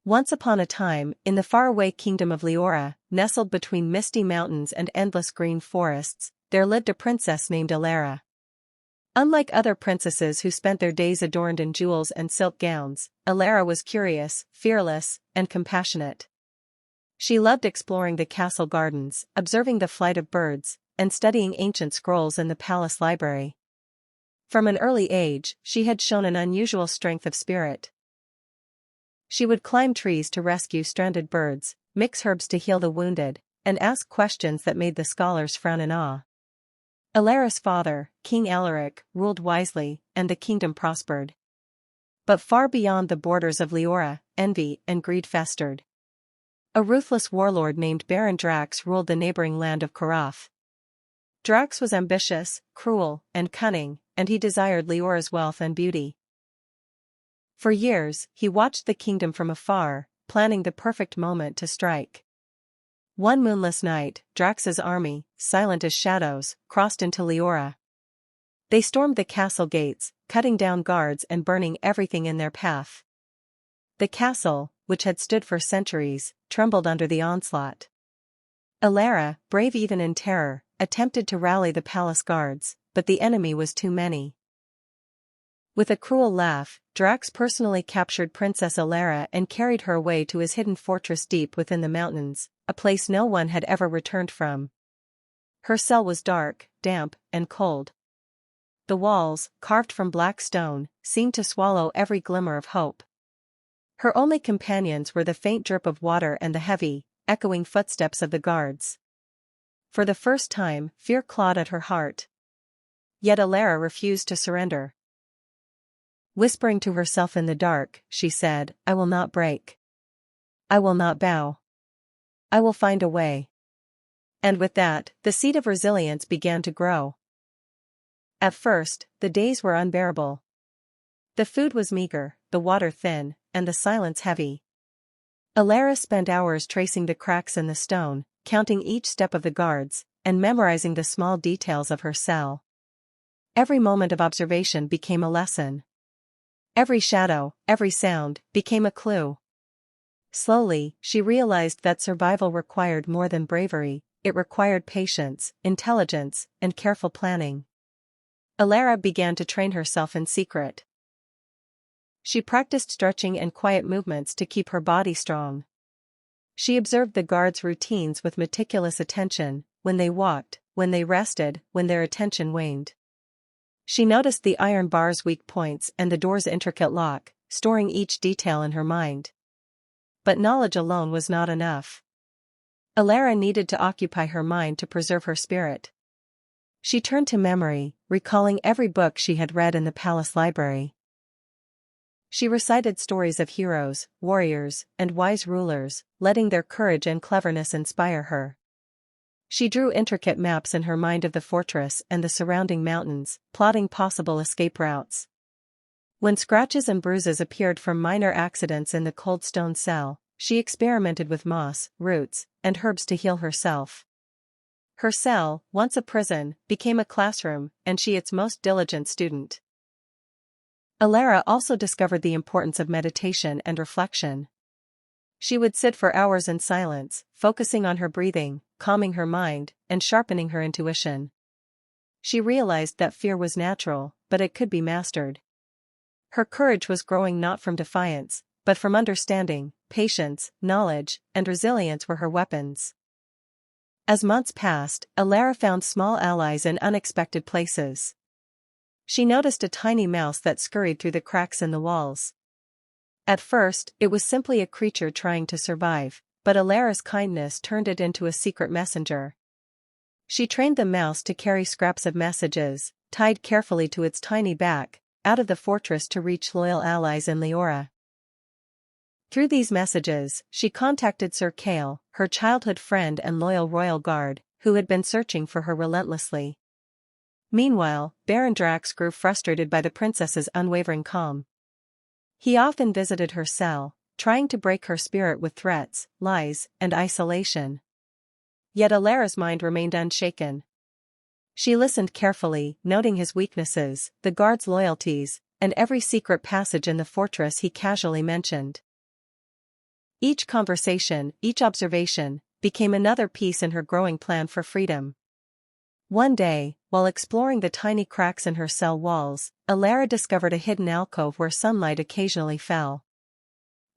Once upon a time, in the faraway kingdom of Leora, nestled between misty mountains and endless green forests, there lived a princess named Alara. Unlike other princesses who spent their days adorned in jewels and silk gowns, Alara was curious, fearless, and compassionate. She loved exploring the castle gardens, observing the flight of birds, and studying ancient scrolls in the palace library. From an early age, she had shown an unusual strength of spirit. She would climb trees to rescue stranded birds, mix herbs to heal the wounded, and ask questions that made the scholars frown in awe. Alara's father, King Alaric, ruled wisely, and the kingdom prospered. But far beyond the borders of Leora, envy and greed festered. A ruthless warlord named Baron Drax ruled the neighboring land of Karath. Drax was ambitious, cruel, and cunning, and he desired Leora's wealth and beauty. For years, he watched the kingdom from afar, planning the perfect moment to strike. One moonless night, Drax's army, silent as shadows, crossed into Leora. They stormed the castle gates, cutting down guards and burning everything in their path. The castle, which had stood for centuries, trembled under the onslaught. Alara, brave even in terror, attempted to rally the palace guards, but the enemy was too many. With a cruel laugh, Drax personally captured Princess Alara and carried her away to his hidden fortress deep within the mountains, a place no one had ever returned from. Her cell was dark, damp, and cold. The walls, carved from black stone, seemed to swallow every glimmer of hope. Her only companions were the faint drip of water and the heavy, echoing footsteps of the guards. For the first time, fear clawed at her heart. Yet Alara refused to surrender. Whispering to herself in the dark, she said, "I will not break. I will not bow. I will find a way." And with that, the seed of resilience began to grow. At first, the days were unbearable. The food was meager, the water thin, and the silence heavy. Alara spent hours tracing the cracks in the stone, counting each step of the guards, and memorizing the small details of her cell. Every moment of observation became a lesson. Every shadow, every sound, became a clue. Slowly, she realized that survival required more than bravery, it required patience, intelligence, and careful planning. Alara began to train herself in secret. She practiced stretching and quiet movements to keep her body strong. She observed the guards' routines with meticulous attention, when they walked, when they rested, when their attention waned. She noticed the iron bar's weak points and the door's intricate lock, storing each detail in her mind. But knowledge alone was not enough. Alara needed to occupy her mind to preserve her spirit. She turned to memory, recalling every book she had read in the palace library. She recited stories of heroes, warriors, and wise rulers, letting their courage and cleverness inspire her. She drew intricate maps in her mind of the fortress and the surrounding mountains, plotting possible escape routes. When scratches and bruises appeared from minor accidents in the cold stone cell, she experimented with moss, roots, and herbs to heal herself. Her cell, once a prison, became a classroom, and she its most diligent student. Alara also discovered the importance of meditation and reflection. She would sit for hours in silence, focusing on her breathing, calming her mind, and sharpening her intuition. She realized that fear was natural, but it could be mastered. Her courage was growing not from defiance, but from understanding. Patience, knowledge, and resilience were her weapons. As months passed, Alara found small allies in unexpected places. She noticed a tiny mouse that scurried through the cracks in the walls. At first, it was simply a creature trying to survive, but Alara's kindness turned it into a secret messenger. She trained the mouse to carry scraps of messages, tied carefully to its tiny back, out of the fortress to reach loyal allies in Leora. Through these messages, she contacted Sir Kale, her childhood friend and loyal royal guard, who had been searching for her relentlessly. Meanwhile, Baron Drax grew frustrated by the princess's unwavering calm. He often visited her cell, trying to break her spirit with threats, lies, and isolation. Yet Alara's mind remained unshaken. She listened carefully, noting his weaknesses, the guard's loyalties, and every secret passage in the fortress he casually mentioned. Each conversation, each observation, became another piece in her growing plan for freedom. One day, while exploring the tiny cracks in her cell walls, Alara discovered a hidden alcove where sunlight occasionally fell.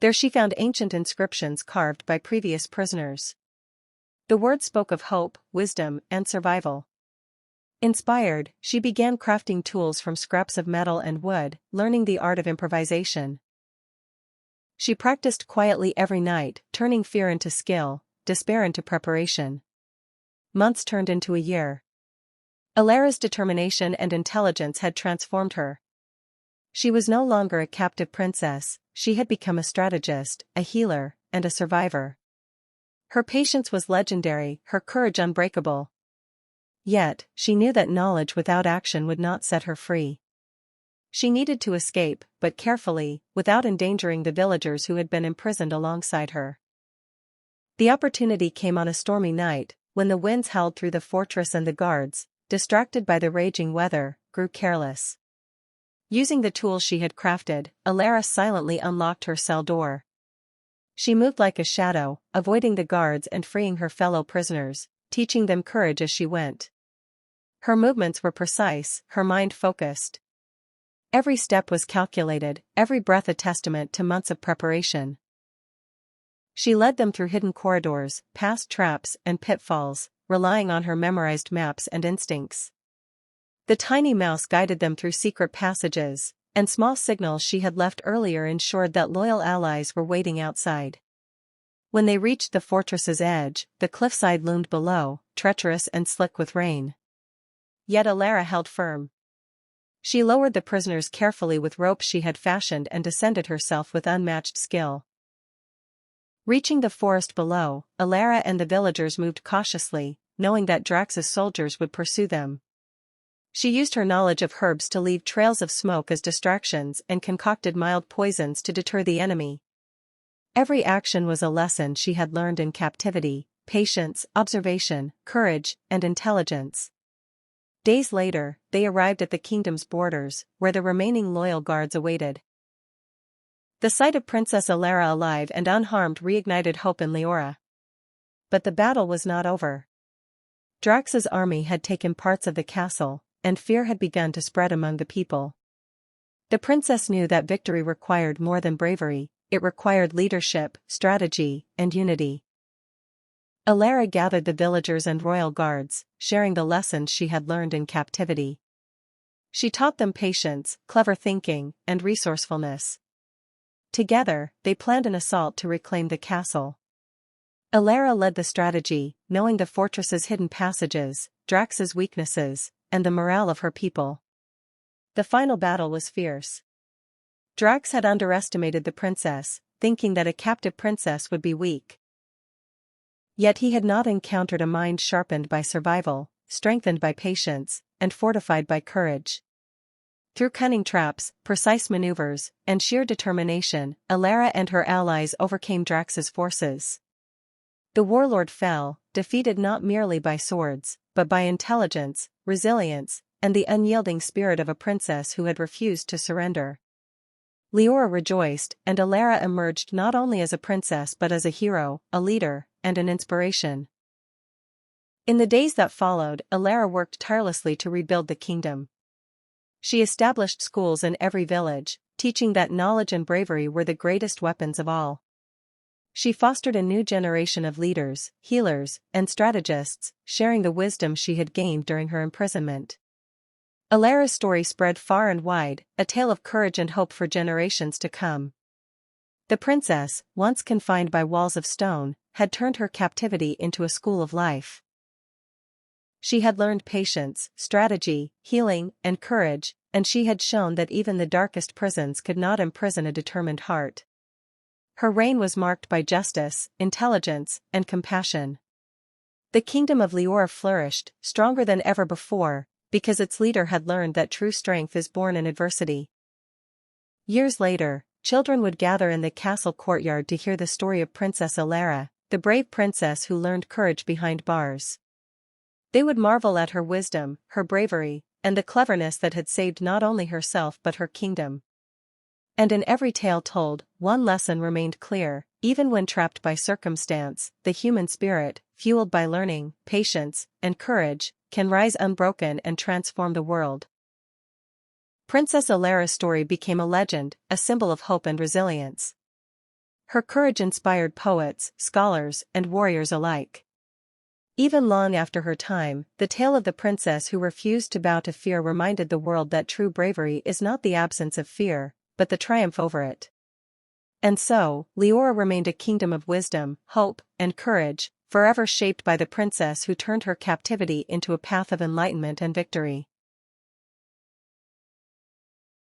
There she found ancient inscriptions carved by previous prisoners. The words spoke of hope, wisdom, and survival. Inspired, she began crafting tools from scraps of metal and wood, learning the art of improvisation. She practiced quietly every night, turning fear into skill, despair into preparation. Months turned into a year. Alara's determination and intelligence had transformed her. She was no longer a captive princess, she had become a strategist, a healer, and a survivor. Her patience was legendary, her courage unbreakable. Yet, she knew that knowledge without action would not set her free. She needed to escape, but carefully, without endangering the villagers who had been imprisoned alongside her. The opportunity came on a stormy night, when the winds howled through the fortress and the guards, distracted by the raging weather, grew careless. Using the tools she had crafted, Alara silently unlocked her cell door. She moved like a shadow, avoiding the guards and freeing her fellow prisoners, teaching them courage as she went. Her movements were precise, her mind focused. Every step was calculated, every breath a testament to months of preparation. She led them through hidden corridors, past traps and pitfalls, relying on her memorized maps and instincts. The tiny mouse guided them through secret passages, and small signals she had left earlier ensured that loyal allies were waiting outside. When they reached the fortress's edge, the cliffside loomed below, treacherous and slick with rain. Yet Alara held firm. She lowered the prisoners carefully with ropes she had fashioned and descended herself with unmatched skill. Reaching the forest below, Alara and the villagers moved cautiously, knowing that Drax's soldiers would pursue them. She used her knowledge of herbs to leave trails of smoke as distractions and concocted mild poisons to deter the enemy. Every action was a lesson she had learned in captivity: patience, observation, courage, and intelligence. Days later, they arrived at the kingdom's borders, where the remaining loyal guards awaited. The sight of Princess Alara alive and unharmed reignited hope in Leora. But the battle was not over. Drax's army had taken parts of the castle, and fear had begun to spread among the people. The princess knew that victory required more than bravery, it required leadership, strategy, and unity. Alara gathered the villagers and royal guards, sharing the lessons she had learned in captivity. She taught them patience, clever thinking, and resourcefulness. Together, they planned an assault to reclaim the castle. Alara led the strategy, knowing the fortress's hidden passages, Drax's weaknesses, and the morale of her people. The final battle was fierce. Drax had underestimated the princess, thinking that a captive princess would be weak. Yet he had not encountered a mind sharpened by survival, strengthened by patience, and fortified by courage. Through cunning traps, precise maneuvers, and sheer determination, Alara and her allies overcame Drax's forces. The warlord fell, defeated not merely by swords, but by intelligence, resilience, and the unyielding spirit of a princess who had refused to surrender. Leora rejoiced, and Alara emerged not only as a princess but as a hero, a leader, and an inspiration. In the days that followed, Alara worked tirelessly to rebuild the kingdom. She established schools in every village, teaching that knowledge and bravery were the greatest weapons of all. She fostered a new generation of leaders, healers, and strategists, sharing the wisdom she had gained during her imprisonment. Alara's story spread far and wide, a tale of courage and hope for generations to come. The princess, once confined by walls of stone, had turned her captivity into a school of life. She had learned patience, strategy, healing, and courage, and she had shown that even the darkest prisons could not imprison a determined heart. Her reign was marked by justice, intelligence, and compassion. The kingdom of Leora flourished, stronger than ever before, because its leader had learned that true strength is born in adversity. Years later, children would gather in the castle courtyard to hear the story of Princess Alara, the brave princess who learned courage behind bars. They would marvel at her wisdom, her bravery, and the cleverness that had saved not only herself but her kingdom. And in every tale told, one lesson remained clear: even when trapped by circumstance, the human spirit, fueled by learning, patience, and courage, can rise unbroken and transform the world. Princess Alera's story became a legend, a symbol of hope and resilience. Her courage inspired poets, scholars, and warriors alike. Even long after her time, the tale of the princess who refused to bow to fear reminded the world that true bravery is not the absence of fear, but the triumph over it. And so, Leora remained a kingdom of wisdom, hope, and courage, forever shaped by the princess who turned her captivity into a path of enlightenment and victory.